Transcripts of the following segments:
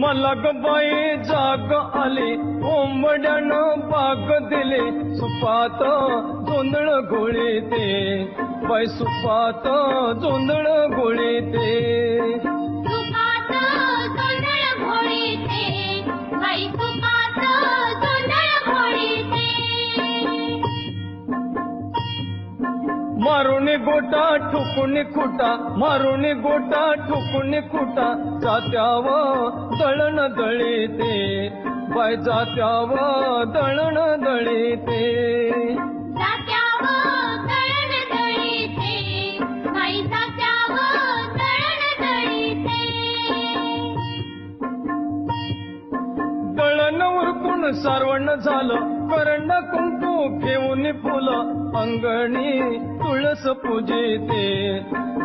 मला ग बाई जाग आली ओंबड्यानं बाग दिली सुपात जोंधळ घोळीते बाई सुपात जोंधळ घोळीते सुपात जोंधळ घोळीते बाई सुपात जोंधळ घोळीते मारुनी गोटा ठुकुनी खुटा मारुनी गोटा ठुकुनी खुटा जात्याव दळण दळीते बाय जात्याव दळण दळीते जात्यावर दळण दळीते बाई जात्यावर दळण दळीते दळण उरकून सारवण झालं करंड कुंकू घेऊन फुलं अंगणी तुळस पूजिते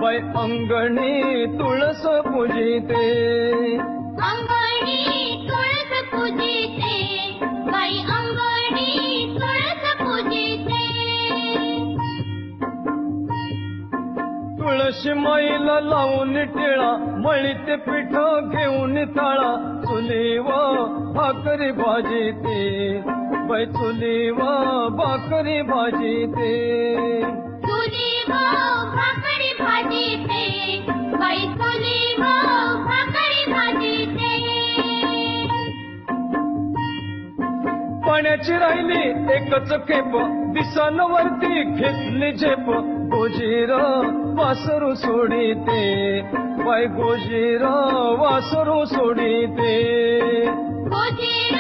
बाई अंगणी तुळस पूजिते अंगणी तुळस पूजिते बाई अंगणी तुळस पूजिते तुळशी माईला लावून टिळा मळीते पीठ घेऊन थाळा चुलीव भाकरी भाजीते बाई चुलीव भाकरी भाजीते चुलीवर भाकरी भाजीते बाई चुलीवर भाकरी भाजीते पाण्याची राहिली एकच खेप दिसांवरती घेतली झेप गोजीर वासरू सोडीते बाई गोजीर वासरू सोडीते गोजीर